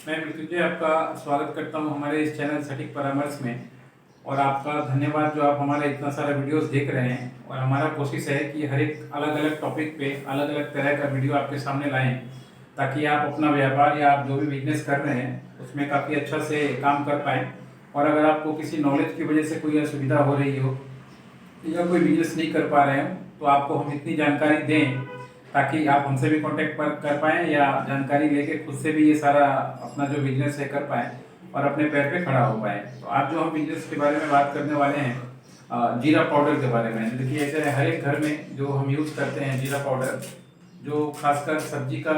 मैं मृत्युंजय आपका स्वागत करता हूं हमारे इस चैनल सटीक परामर्श में। और आपका धन्यवाद जो आप हमारा इतना सारा वीडियोस देख रहे हैं। और हमारा कोशिश है कि हर एक अलग अलग टॉपिक पे अलग अलग तरह का वीडियो आपके सामने लाएं, ताकि आप अपना व्यापार या आप जो भी बिजनेस कर रहे हैं उसमें काफ़ी अच्छा से काम कर पाएँ। और अगर आपको किसी नॉलेज की वजह से कोई असुविधा हो रही हो या कोई बिजनेस नहीं कर पा रहे हो, तो आपको हम इतनी जानकारी दें ताकि आप हमसे भी कांटेक्ट कर पाएँ या जानकारी लेके खुद से भी ये सारा अपना जो बिजनेस है कर पाएँ और अपने पैर पे खड़ा हो पाएँ। तो आज जो हम बिजनेस के बारे में बात करने वाले हैं, जीरा पाउडर के बारे में। देखिए, ऐसे हर एक घर में जो हम यूज़ करते हैं जीरा पाउडर, जो खासकर सब्जी का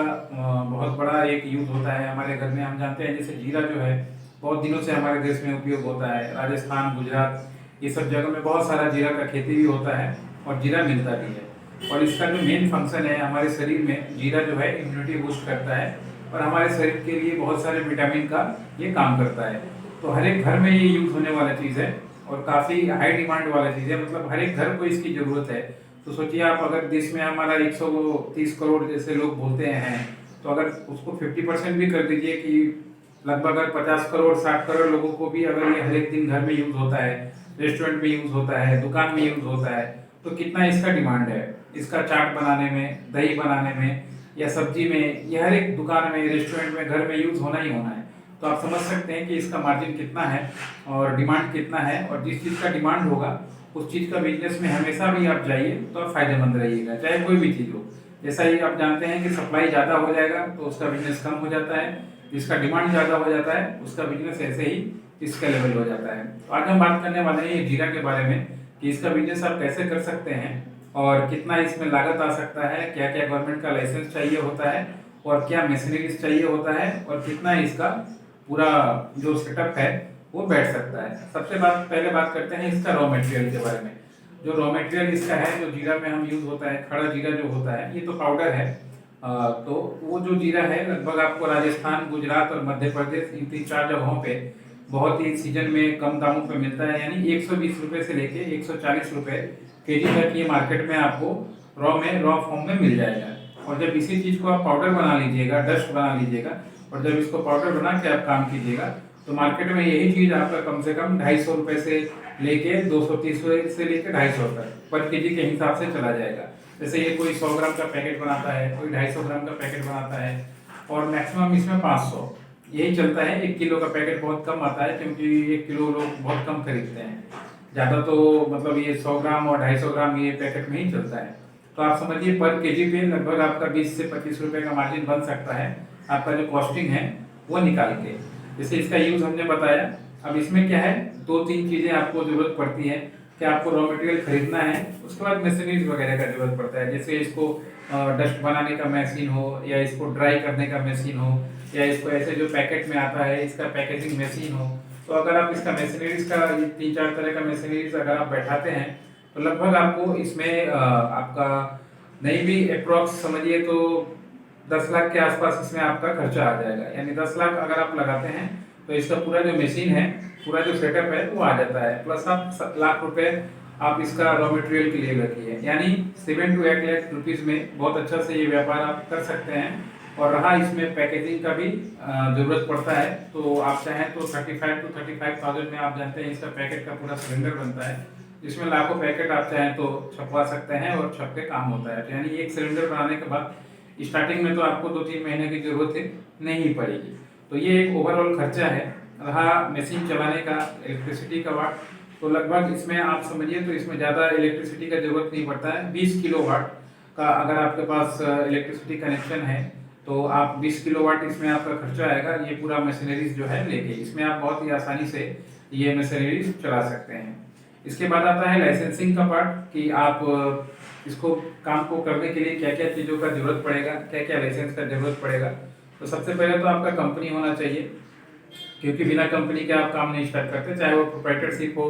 बहुत बड़ा एक यूज़ होता है हमारे घर में। हम जानते हैं जैसे जीरा जो है बहुत दिनों से हमारे देश में उपयोग होता है। राजस्थान, गुजरात, ये सब जगह में बहुत सारा जीरा का खेती भी होता है और जीरा मिलता भी है। और इसका जो मेन फंक्शन है हमारे शरीर में, जीरा जो है इम्यूनिटी बूस्ट करता है और हमारे शरीर के लिए बहुत सारे विटामिन का ये काम करता है। तो हर एक घर में ये यूज़ होने वाला चीज़ है और काफ़ी हाई डिमांड वाला चीज़ है, मतलब हर एक घर को इसकी ज़रूरत है। तो सोचिए आप, अगर देश में हमारा 130 करोड़ जैसे लोग बोलते हैं, तो अगर उसको 50% भी कर दीजिए कि लगभग अगर 50 करोड़ 60 करोड़ लोगों को भी अगर ये हर एक दिन घर में यूज़ होता है, रेस्टोरेंट में यूज़ होता है, दुकान में यूज़ होता है, तो कितना इसका डिमांड है। इसका चाट बनाने में, दही बनाने में या सब्जी में, ये हर एक दुकान में, रेस्टोरेंट में, घर में यूज़ होना ही होना है। तो आप समझ सकते हैं कि इसका मार्जिन कितना है और डिमांड कितना है। और जिस चीज़ का डिमांड होगा उस चीज़ का बिजनेस में हमेशा भी आप जाइए तो आप फायदेमंद रहिएगा, चाहे कोई भी चीज़ हो। जैसा ही आप जानते हैं कि सप्लाई ज़्यादा हो जाएगा तो उसका बिजनेस कम हो जाता है, जिसका डिमांड ज़्यादा हो जाता है उसका बिजनेस ऐसे ही स्केलेबल हो जाता है। तो आज हम बात करने वाले हैं ये जीरा के बारे में कि इसका बिजनेस आप कैसे कर सकते हैं और कितना इसमें लागत आ सकता है, क्या क्या गवर्नमेंट का लाइसेंस चाहिए होता है और क्या मशीनरीज चाहिए होता है और कितना इसका पूरा जो सेटअप है वो बैठ सकता है। सबसे पहले बात करते हैं इसका रॉ मटेरियल के बारे में। जो रॉ मटेरियल इसका है, जो जीरा में हम यूज होता है, खड़ा जीरा जो होता है, ये तो पाउडर है। तो वो जो जीरा है लगभग आपको राजस्थान, गुजरात और मध्य प्रदेश, इन 3-4 जगहों पे बहुत ही सीजन में कम दामों पे मिलता है। यानी 120 रुपये से लेके 140 रुपये केजी तक ये मार्केट में आपको रॉ फॉर्म में मिल जाएगा। और जब इसी चीज़ को आप पाउडर बना लीजिएगा, डस्ट बना लीजिएगा, और जब इसको पाउडर बना के आप काम कीजिएगा, तो मार्केट में यही चीज़ आपका कम से कम 250 रुपये से लेके 230 से लेके 250 तक पर केजी के हिसाब से चला जाएगा। जैसे ये कोई 100 ग्राम का पैकेट बनाता है, कोई 250 ग्राम का पैकेट बनाता है, और मैक्सिमम इसमें 500 यही चलता है। 1 किलो का पैकेट बहुत कम आता है, क्योंकि 1 किलो लोग बहुत कम खरीदते हैं। ज़्यादा तो मतलब ये 100 ग्राम और 250 ग्राम ये पैकेट में ही चलता है। तो आप समझिए पर केजी पे लगभग आपका 20 से 25 रुपये का मार्जिन बन सकता है, आपका जो कॉस्टिंग है वो निकाल के। जैसे इसका यूज़ हमने बताया। अब इसमें क्या है, 2-3 चीज़ें आपको ज़रूरत पड़ती है कि आपको रॉ मटेरियल खरीदना है, उसके बाद मशीनरीज वगैरह का ज़रूरत पड़ता है। जैसे इसको डस्ट बनाने का मशीन हो, या इसको ड्राई करने का मशीन हो, या इसको ऐसे जो पैकेट में आता है इसका पैकेजिंग मशीन हो। तो अगर आप इसका मशीनरीज का 3-4 तरह का मशीनरीज अगर आप बैठाते हैं, तो लगभग आपको इसमें आपका नहीं भी अप्रोक्स समझिए तो 10 लाख के आसपास इसमें आपका खर्चा आ जाएगा। यानी 10 लाख अगर आप लगाते हैं तो इसका पूरा जो मशीन है, पूरा जो सेटअप है वो आ जाता है। प्लस आप 7 लाख रुपए आप इसका रॉ मटेरियल के लिए रखिए, यानी 7 to 8 लाख रुपीज़ में बहुत अच्छा से ये व्यापार आप कर सकते हैं। और रहा इसमें पैकेजिंग का भी ज़रूरत पड़ता है, तो आप चाहें तो 35 to 35,000 में आप जानते हैं इसका पैकेट का पूरा सिलेंडर बनता है, जिसमें लाखों पैकेट आप चाहें तो छपवा सकते हैं और छप के काम होता है। तो यानी एक सिलेंडर बनाने के बाद स्टार्टिंग में तो आपको 2-3 महीने की ज़रूरत नहीं पड़ेगी। तो ये एक ओवरऑल खर्चा है। रहा मशीन चलाने का, इलेक्ट्रिसिटी का वाट, तो लगभग इसमें आप समझिए तो इसमें ज़्यादा इलेक्ट्रिसिटी का ज़रूरत नहीं पड़ता है। 20 किलो वाट का अगर आपके पास इलेक्ट्रिसिटी कनेक्शन है तो आप 20 किलो वाट इसमें आपका खर्चा आएगा। ये पूरा मशीनरीज जो है लेके इसमें आप बहुत ही आसानी से ये मशीनरीज चला सकते हैं। इसके बाद आता है लाइसेंसिंग का पार्ट कि आप इसको काम को करने के लिए क्या क्या चीज़ों का जरूरत पड़ेगा, क्या क्या लाइसेंस का जरूरत पड़ेगा। तो सबसे पहले तो आपका कंपनी होना चाहिए, क्योंकि बिना कंपनी के आप काम नहीं स्टार्ट करते, चाहे वो प्रोप्राइटरशिप हो,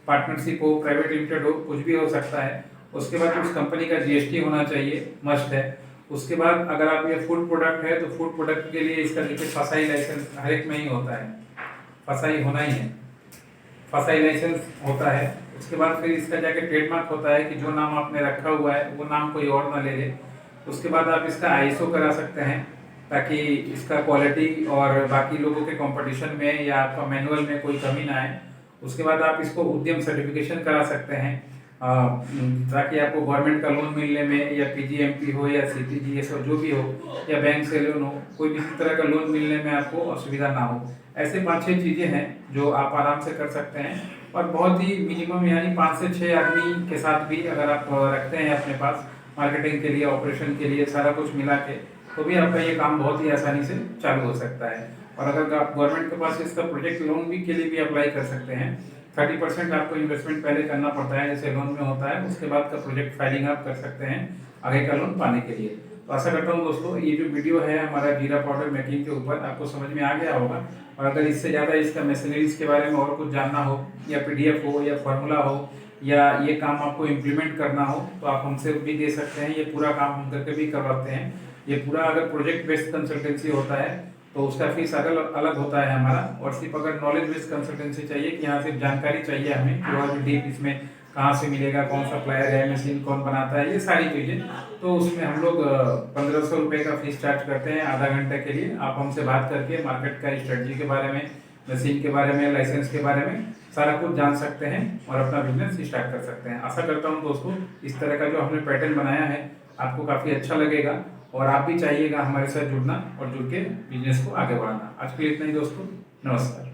पार्टनरशिप हो, प्राइवेट लिमिटेड हो, कुछ भी हो सकता है। उसके बाद उस कंपनी का जीएसटी होना चाहिए, मस्ट है। उसके बाद अगर आप ये फूड प्रोडक्ट है तो फूड प्रोडक्ट के लिए इसका देखिए फसाई लाइसेंस हर एक में ही होता है, फसाई होना ही है, फसाई लाइसेंस होता है। उसके बाद फिर इसका जाके ट्रेडमार्क होता है कि जो नाम आपने रखा हुआ है वो नाम कोई और ना ले ले। उसके बाद आप इसका आईएसओ करा सकते हैं, ताकि इसका क्वालिटी और बाकी लोगों के कंपटीशन में या आपका मैनुअल में कोई कमी ना आए। उसके बाद आप इसको उद्यम सर्टिफिकेशन करा सकते हैं ताकि आपको गवर्नमेंट का लोन मिलने में या पीजीएमपी हो या सीटीजीएस हो जो भी हो या बैंक से लोन हो, कोई भी इस तरह का लोन मिलने में आपको असुविधा ना हो। ऐसे 5-6 चीज़ें हैं जो आप आराम से कर सकते हैं और बहुत ही मिनिमम यानी 5 से 6 आदमी के साथ भी अगर आप रखते हैं अपने पास मार्केटिंग के लिए, ऑपरेशन के लिए, सारा कुछ मिला के, तो भी आपका ये काम बहुत ही आसानी से चालू हो सकता है। और अगर आप गवर्नमेंट के पास इसका प्रोजेक्ट लोन भी के लिए भी अप्लाई कर सकते हैं। 30% आपको इन्वेस्टमेंट पहले करना पड़ता है जैसे लोन में होता है, उसके बाद का प्रोजेक्ट फाइलिंग आप कर सकते हैं आगे का लोन पाने के लिए। तो आशा करता हूँ दोस्तों ये जो वीडियो है हमारा जीरा पाउडर मेकिंग के ऊपर आपको समझ में आ गया होगा। और अगर इससे ज़्यादा इसका मशीनरीज के बारे में और कुछ जानना हो या PDF हो या फॉर्मूला हो या ये काम आपको इम्प्लीमेंट करना हो तो आप हमसे भी दे सकते हैं। ये पूरा काम हम करके भी करवाते हैं। ये पूरा अगर प्रोजेक्ट बेस्ड कंसल्टेंसी होता है तो उसका फीस अलग होता है हमारा। और सिर्फ अगर नॉलेज बेस्ड कंसल्टेंसी चाहिए कि यहाँ सिर्फ जानकारी चाहिए हमें कि और भी डीप इसमें कहाँ से मिलेगा, कौन सप्लायर है, मशीन कौन बनाता है, ये सारी चीज़ें, तो उसमें हम लोग 1500 रुपये का फीस चार्ज करते हैं आधा घंटे के लिए। आप हमसे बात करके मार्केट का स्ट्रेटजी के बारे में, मशीन के बारे में, लाइसेंस के बारे में सारा कुछ जान सकते हैं और अपना बिजनेस स्टार्ट कर सकते हैं। आशा करता हूँ दोस्तों इस तरह का जो हमने पैटर्न बनाया है आपको काफ़ी अच्छा लगेगा और आप भी चाहिएगा हमारे साथ जुड़ना और जुड़ के बिजनेस को आगे बढ़ाना। आज के लिए इतना ही दोस्तों, नमस्कार।